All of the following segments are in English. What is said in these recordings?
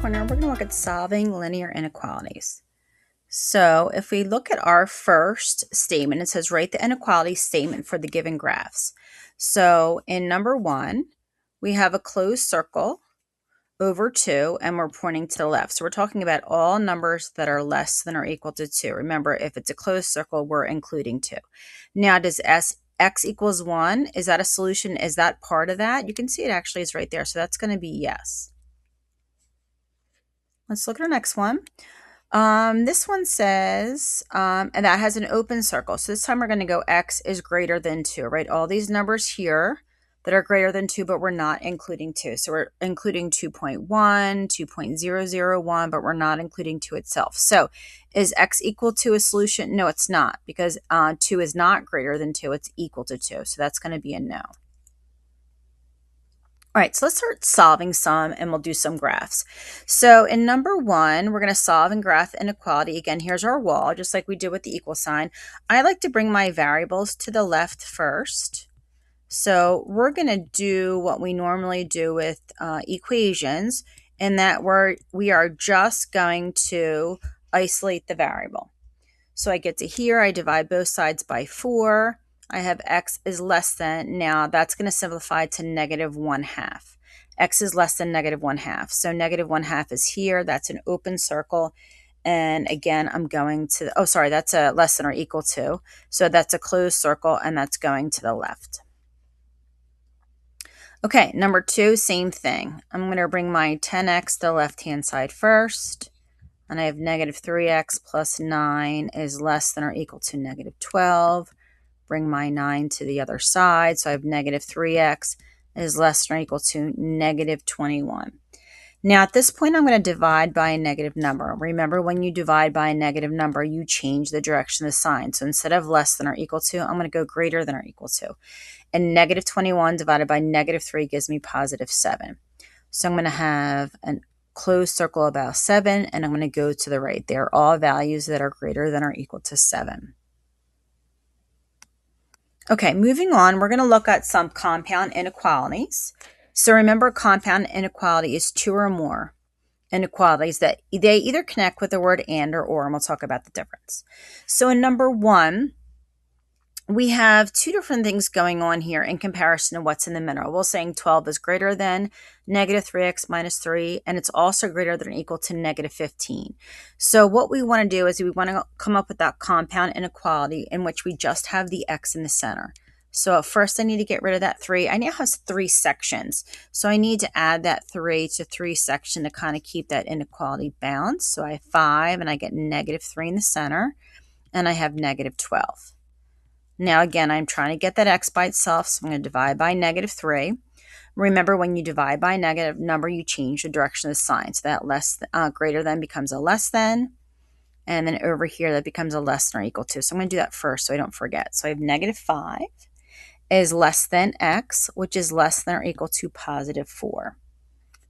corner, we're going to look at solving linear inequalities. So if we look at our first statement, it says write the inequality statement for the given graphs. So in number 1, we have a closed circle over 2, and we're pointing to the left. So we're talking about all numbers that are less than or equal to 2. Remember, if it's a closed circle, we're including 2. Now, does x equals 1, is that a solution? Is that part of that? You can see it actually is right there. So that's going to be yes. Let's look at our next one. This one says, and that has an open circle. So this time we're going to go x is greater than 2, right? All these numbers here that are greater than 2, but we're not including 2. So we're including 2.1, 2.001, but we're not including 2 itself. So is x equal to a solution? No, it's not, because 2 is not greater than 2. It's equal to 2. So that's going to be a no. All right, so let's start solving some, and we'll do some graphs. So in number 1, we're going to solve and graph inequality. Again, here's our wall, just like we did with the equal sign. I like to bring my variables to the left first. So we're going to do what we normally do with equations, in that we are just going to isolate the variable. So I get to here, I divide both sides by 4. I have x is less than, now that's going to simplify to negative 1/2. X is less than negative 1/2. So negative 1/2 is here. That's an open circle. And again, I'm going to, oh, sorry, that's a less than or equal to. So that's a closed circle, and that's going to the left. Okay, number 2, same thing. I'm going to bring my 10x to the left-hand side first. And I have negative 3x plus 9 is less than or equal to negative 12. Bring my 9 to the other side. So I have negative 3x is less than or equal to negative 21. Now at this point, I'm going to divide by a negative number. Remember, when you divide by a negative number, you change the direction of the sign. So instead of less than or equal to, I'm going to go greater than or equal to. And negative 21 divided by negative 3 gives me positive 7. So I'm going to have a closed circle about 7, and I'm going to go to the right. They're all values that are greater than or equal to 7. Okay, moving on, we're going to look at some compound inequalities. So remember, compound inequality is 2 or more inequalities that they either connect with the word and or, and we'll talk about the difference. So in number 1, we have 2 different things going on here in comparison to what's in the middle. We're saying 12 is greater than negative 3x minus 3, and it's also greater than or equal to negative 15. So what we want to do is we want to come up with that compound inequality in which we just have the x in the center. So first I need to get rid of that 3. I now have 3 sections. So I need to add that 3 to 3 section to kind of keep that inequality balanced. So I have 5, and I get negative 3 in the center, and I have negative 12. Now, again, I'm trying to get that x by itself, so I'm going to divide by negative 3. Remember, when you divide by a negative number, you change the direction of the sign. So that greater than becomes a less than. And then over here, that becomes a less than or equal to. So I'm going to do that first so I don't forget. So I have negative 5 is less than x, which is less than or equal to positive 4.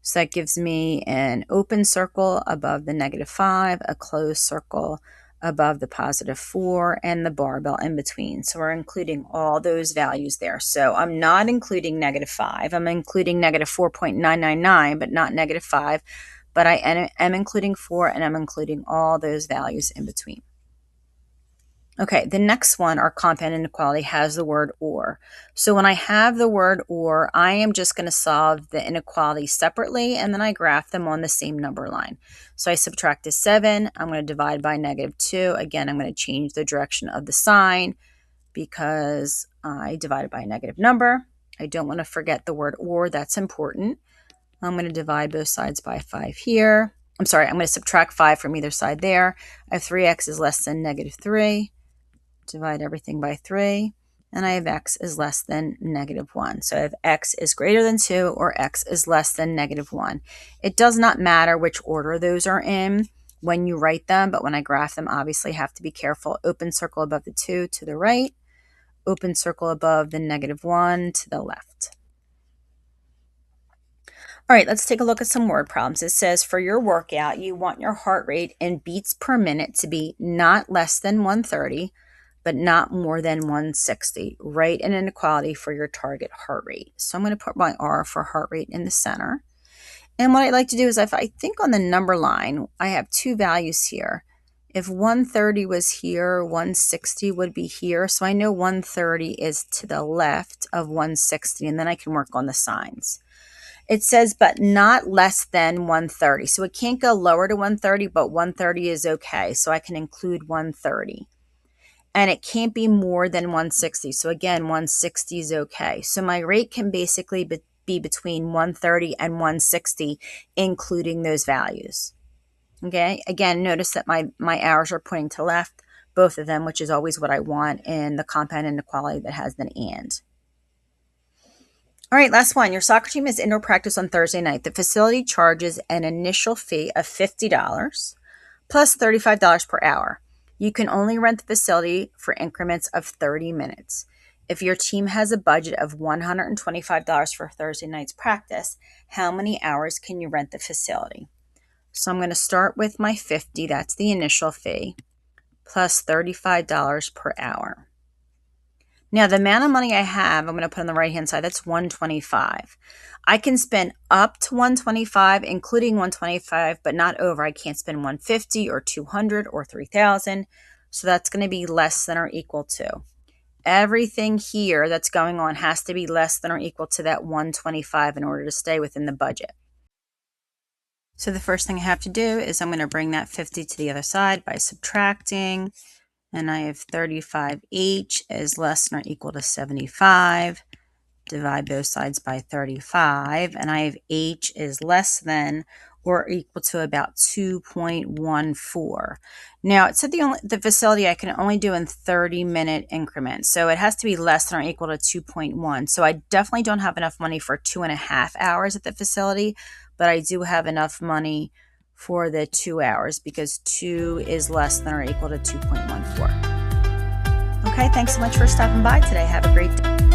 So that gives me an open circle above the negative 5, a closed circle above the positive 4, and the barbell in between. So we're including all those values there. So I'm not including negative 5. I'm including negative 4.999, but not negative 5. But I am including 4, and I'm including all those values in between. Okay, the next one, our compound inequality, has the word or. So when I have the word or, I am just going to solve the inequality separately, and then I graph them on the same number line. So I subtract a 7. I'm going to divide by negative 2. Again, I'm going to change the direction of the sign because I divided by a negative number. I don't want to forget the word or. That's important. I'm going to divide both sides by 5 here. I'm sorry, I'm going to subtract 5 from either side there. I have 3x is less than negative 3. Divide everything by 3, and I have x is less than negative 1. So I have x is greater than 2 or x is less than negative 1. It does not matter which order those are in when you write them, but when I graph them, obviously have to be careful. Open circle above the 2 to the right, open circle above the negative 1 to the left. All right, let's take a look at some word problems. It says for your workout, you want your heart rate in beats per minute to be not less than 130, but not more than 160. Write an inequality for your target heart rate. So I'm going to put my R for heart rate in the center. And what I'd like to do is, if I think on the number line, I have two values here. If 130 was here, 160 would be here. So I know 130 is to the left of 160, and then I can work on the signs. It says, but not less than 130. So it can't go lower to 130, but 130 is okay. So I can include 130. And it can't be more than 160. So again, 160 is okay. So my rate can basically be between 130 and 160, including those values. Okay, again, notice that my hours are pointing to left, both of them, which is always what I want in the compound inequality that has an and. All right, last one. Your soccer team is indoor practice on Thursday night. The facility charges an initial fee of $50 plus $35 per hour. You can only rent the facility for increments of 30 minutes. If your team has a budget of $125 for Thursday night's practice, how many hours can you rent the facility? So I'm going to start with my 50, that's the initial fee, plus $35 per hour. Now, the amount of money I have, I'm going to put on the right-hand side, that's $125. I can spend up to $125, including $125, but not over. I can't spend $150 or $200 or $3,000. So that's going to be less than or equal to. Everything here that's going on has to be less than or equal to that $125 in order to stay within the budget. So the first thing I have to do is I'm going to bring that 50 to the other side by subtracting. And I have 35H is less than or equal to 75. Divide both sides by 35. And I have H is less than or equal to about 2.14. Now, it said the facility I can only do in 30-minute increments. So it has to be less than or equal to 2.1. So I definitely don't have enough money for 2.5 hours at the facility, but I do have enough money for the 2 hours because 2 is less than or equal to 2.14. Okay, thanks so much for stopping by today. Have a great day.